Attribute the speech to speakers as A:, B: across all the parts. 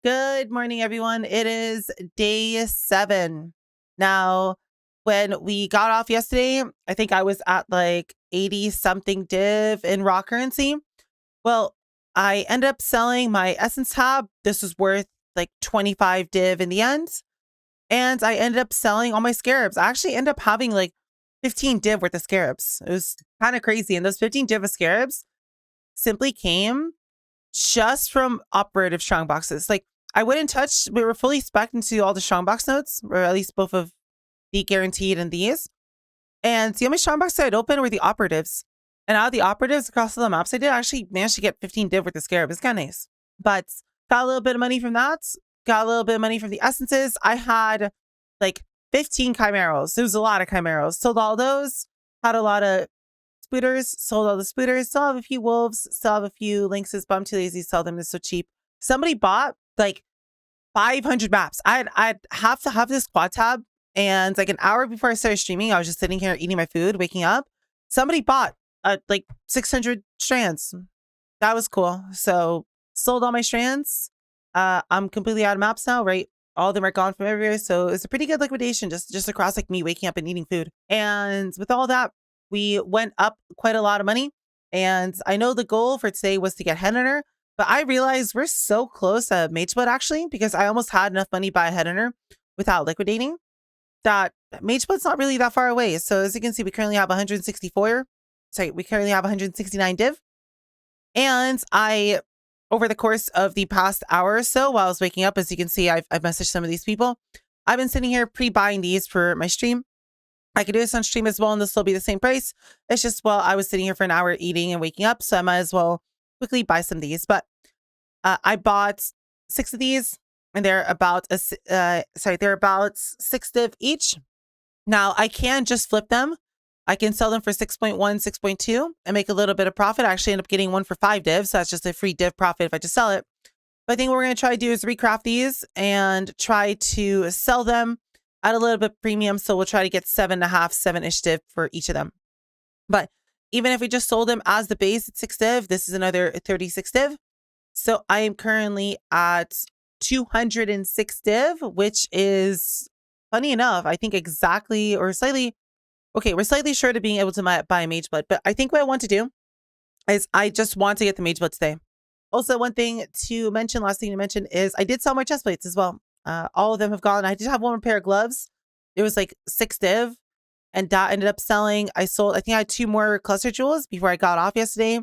A: Good morning, everyone. It is day 7. Now, when we got off yesterday, I think I was at like 80 something div in raw currency. Well, I ended up selling my essence tab. This was worth like 25 div in the end. And I ended up selling all my scarabs. I actually ended up having like 15 div worth of scarabs. It was kind of crazy. And those 15 div of scarabs simply came just from operative strong boxes. Like I wouldn't touch, we were fully spec'd into all the strong box notes, or at least both of the guaranteed and these. And the only strong box I had open were the operatives. And out of the operatives across all the maps I did, I actually managed to get 15 div worth of scarab. It's kind of nice. But got a little bit of money from that. Got a little bit of money from the essences. I had like 15 chimeros. There was a lot of chimeros. Sold all those. Had a lot of spooters, sold all the spooters, still have a few wolves, still have a few lynxes, but I'm too lazy to sell them. They're so cheap. Somebody bought like 500 maps. I'd have to have this quad tab. And like an hour before I started streaming, I was just sitting here eating my food, waking up. Somebody bought like 600 strands. That was cool. So sold all my strands. I'm completely out of maps now, right? All of them are gone from everywhere. So it's a pretty good liquidation just across like me waking up and eating food. And with all that, we went up quite a lot of money. And I know the goal for today was to get head hunter, but I realized we're so close to Mageblood actually, because I almost had enough money to buy a head hunter without liquidating that Mageblood's not really that far away. So as you can see, we currently have 164. Sorry, we currently have 169 div. And over the course of the past hour or so, while I was waking up, as you can see, I've messaged some of these people. I've been sitting here pre-buying these for my stream. I could do this on stream as well, and this will be the same price. It's just, well, I was sitting here for an hour eating and waking up, so I might as well quickly buy some of these. But I bought 6 of these, and they're about they're about 6 div each. Now I can just flip them. I can sell them for 6.1, 6.2, and make a little bit of profit. I actually end up getting one for 5 div, so that's just a free div profit if I just sell it. But I think what we're going to try to do is recraft these and try to sell them at a little bit premium. So we'll try to get 7.5, 7-ish div for each of them. But even if we just sold them as the base at 6 div, this is another 36 div. So I am currently at 206 div, which is funny enough, I think exactly or slightly, okay, we're slightly short of being able to buy a Mageblood. But I think what I want to do is I just want to get the Mageblood today. Also, one thing to mention, last thing to mention is I did sell my chest plates as well. All of them have gone. I did have one more pair of gloves. It was like 6 div, and that ended up selling. I think I had 2 more cluster jewels before I got off yesterday.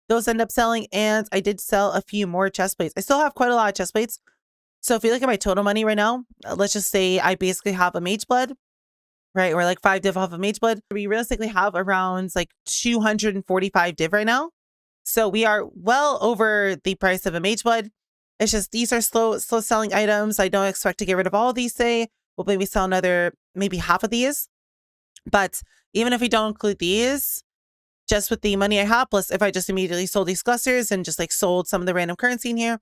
A: Those ended up selling, and I did sell a few more chest plates. I still have quite a lot of chest plates. So if you look at my total money right now, let's just say I basically have a Mageblood, right? Or like 5 div off of Mageblood. We realistically have around like 245 div right now. So we are well over the price of a Mageblood. It's just these are slow selling items. I don't expect to get rid of all of these today. We'll maybe sell maybe half of these. But even if we don't include these, just with the money I have, plus if I just immediately sold these clusters and just like sold some of the random currency in here,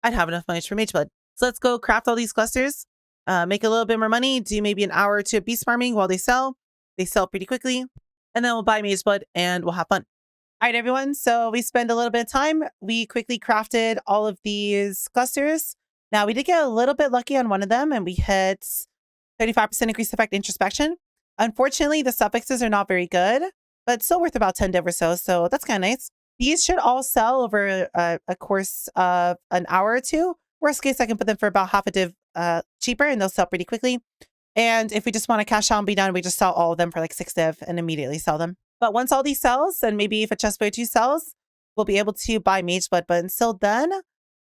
A: I'd have enough money for Mageblood. So let's go craft all these clusters, make a little bit more money, do maybe an hour or 2 of beast farming while they sell. They sell pretty quickly. And then we'll buy Mageblood and we'll have fun. All right, everyone. So we spend a little bit of time. We quickly crafted all of these clusters. Now we did get a little bit lucky on one of them and we hit 35% increased effect introspection. Unfortunately, the suffixes are not very good, but still worth about 10 div or so. So that's kind of nice. These should all sell over a course of an hour or 2. Worst case, I can put them for about half a div cheaper and they'll sell pretty quickly. And if we just want to cash out and be done, we just sell all of them for like 6 div and immediately sell them. But once all these sells, and maybe if a chest plate 2 sells, we'll be able to buy Mageblood. But until then,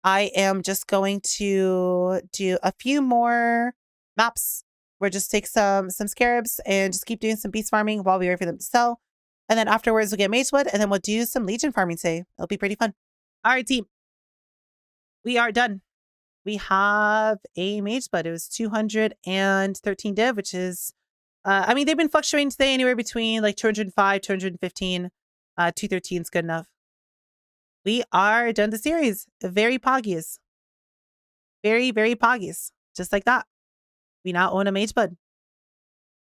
A: I am just going to do a few more maps. We'll just take some scarabs and just keep doing some beast farming while we wait for them to sell. And then afterwards, we'll get Mageblood, and then we'll do some Legion farming today. It'll be pretty fun. All right, team. We are done. We have a Mageblood. It was 213 div, which is I mean, they've been fluctuating today anywhere between like 205, 215. 213 is good enough. We are done the series. Very poggies. Very, very poggies. Just like that. We now own a Mageblood.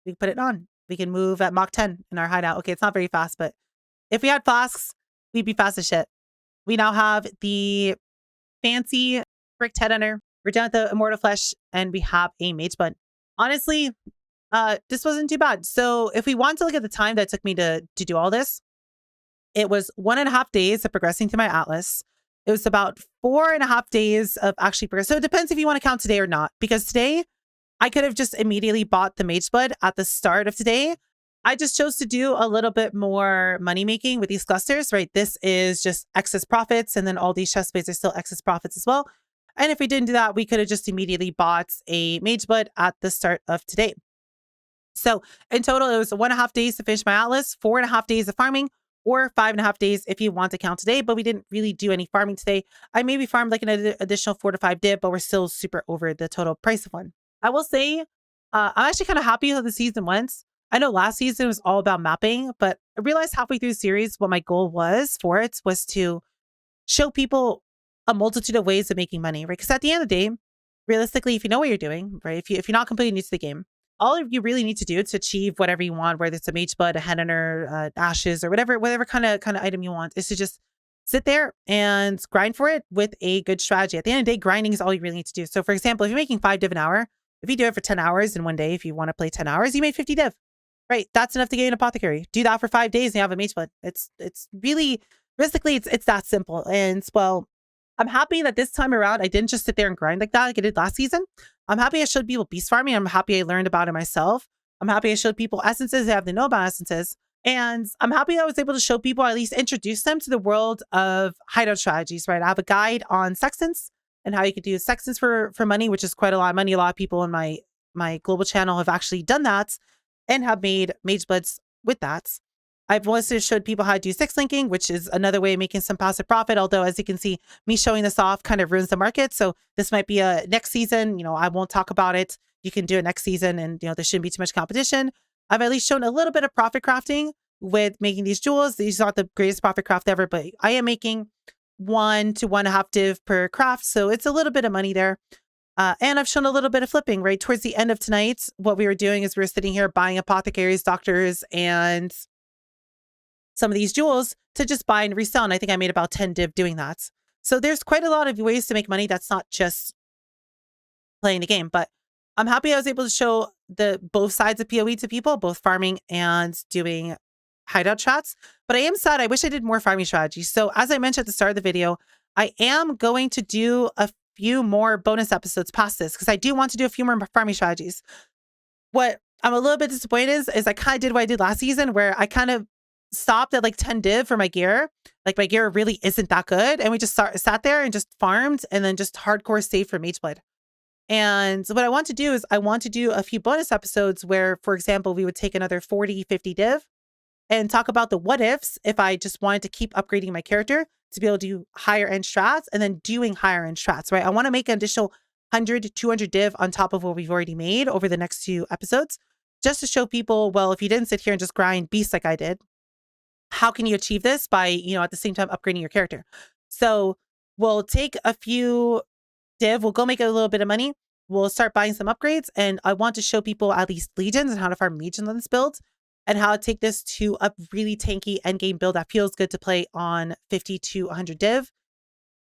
A: We can put it on. We can move at Mach 10 in our hideout. Okay, it's not very fast, but if we had flasks, we'd be fast as shit. We now have the fancy brick head hunter We're down at the Immortal Flesh and we have a Mageblood. Honestly, this wasn't too bad. So if we want to look at the time that it took me to do all this, it was 1.5 days of progressing to my Atlas. It was about 4.5 days of actually progress. So it depends if you want to count today or not, because today I could have just immediately bought the Mageblood at the start of today. I just chose to do a little bit more money making with these clusters, right? This is just excess profits. And then all these chest plates are still excess profits as well. And if we didn't do that, we could have just immediately bought a Mageblood at the start of today. So in total, it was 1.5 days to finish my Atlas, 4.5 days of farming, or 5.5 days if you want to count today. But we didn't really do any farming today. I maybe farmed like an additional 4 to 5 div, but we're still super over the total price of one. I will say, I'm actually kind of happy how the season went. I know last season was all about mapping, but I realized halfway through the series what my goal was for it was to show people a multitude of ways of making money, right? Because at the end of the day, realistically, if you know what you're doing, right? If you're not completely new to the game, all you really need to do to achieve whatever you want, whether it's a Mageblood, a Headhunter, ashes, or whatever kind of item you want, is to just sit there and grind for it with a good strategy. At the end of the day, grinding is all you really need to do. So for example, if you're making 5 div an hour, if you do it for 10 hours in one day, if you want to play 10 hours, you made 50 div, right? That's enough to get an apothecary. Do that for 5 days and you have a Mageblood. It's really, realistically, it's that simple. And well, I'm happy that this time around, I didn't just sit there and grind like that like I did last season. I'm happy I showed people beast farming. I'm happy I learned about it myself. I'm happy I showed people essences. They have to know about essences. And I'm happy I was able to show people, at least introduce them to the world of hideout strategies, right? I have a guide on sextants and how you could do sextants for money, which is quite a lot of money. A lot of people in my global channel have actually done that and have made Magebloods with that. I've also showed people how to do 6 linking, which is another way of making some passive profit. Although, as you can see, me showing this off kind of ruins the market. So this might be a next season. I won't talk about it. You can do it next season and, there shouldn't be too much competition. I've at least shown a little bit of profit crafting with making these jewels. These are not the greatest profit craft ever, but I am making 1 to 1.5 div per craft. So it's a little bit of money there. And I've shown a little bit of flipping, right? Towards the end of tonight, what we were doing is we were sitting here buying apothecaries, doctors, and some of these jewels to just buy and resell. And I think I made about 10 div doing that. So there's quite a lot of ways to make money. That's not just playing the game, but I'm happy I was able to show both sides of PoE to people, both farming and doing hideout chats. But I am sad. I wish I did more farming strategies. So as I mentioned at the start of the video, I am going to do a few more bonus episodes past this because I do want to do a few more farming strategies. What I'm a little bit disappointed is I kind of did what I did last season where I kind of stopped at like 10 div for my gear. Like my gear really isn't that good. And we just sat there and just farmed and then just hardcore saved for Mageblood. And what I want to do is I want to do a few bonus episodes where, for example, we would take another 40, 50 div and talk about the what ifs if I just wanted to keep upgrading my character to be able to do higher end strats and then doing higher end strats, right? I want to make an additional 100 to 200 div on top of what we've already made over the next 2 episodes, just to show people, well, if you didn't sit here and just grind beasts like I did, how can you achieve this by, at the same time upgrading your character? So we'll take a few div, we'll go make a little bit of money. We'll start buying some upgrades. And I want to show people at least legions and how to farm legions on this build and how to take this to a really tanky endgame build that feels good to play on 50 to 100 div.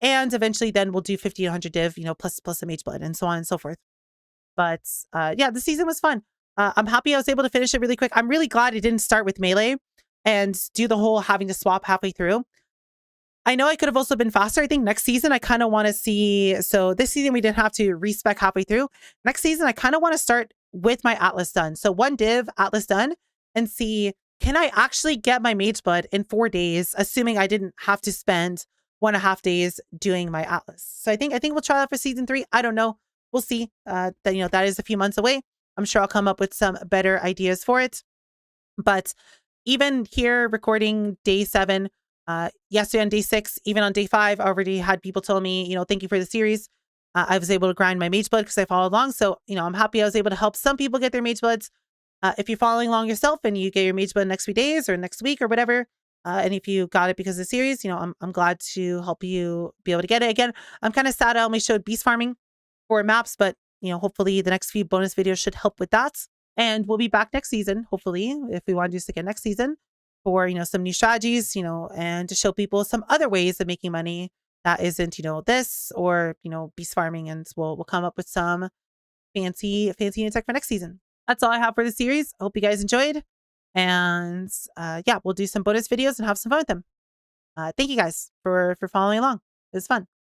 A: And eventually then we'll do 50 to 100 div, plus a Mageblood and so on and so forth. But yeah, the season was fun. I'm happy I was able to finish it really quick. I'm really glad it didn't start with melee and do the whole having to swap halfway through. I know I could have also been faster. I think next season I kind of want to see, so this season we didn't have to respec halfway through. Next season I kind of want to start with my Atlas done. So 1 div Atlas done and see, can I actually get my Mageblood in 4 days, assuming I didn't have to spend 1.5 days doing my Atlas. So I think we'll try that for season 3. I don't know. We'll see. That is a few months away. I'm sure I'll come up with some better ideas for it. But even here recording day 7, yesterday on day 6, even on day 5, I already had people tell me, thank you for the series. I was able to grind my Mageblood because I followed along. So, I'm happy I was able to help some people get their Magebloods. If you're following along yourself and you get your Mageblood next few days or next week or whatever, and if you got it because of the series, I'm glad to help you be able to get it. Again, I'm kind of sad I only showed beast farming for maps, but, hopefully the next few bonus videos should help with that. And we'll be back next season, hopefully, if we want to do this again next season for, some new strategies, and to show people some other ways of making money that isn't, this or, beast farming, and we'll come up with some fancy new tech for next season. That's all I have for the series. I hope you guys enjoyed. And yeah, we'll do some bonus videos and have some fun with them. Thank you guys for following along. It was fun.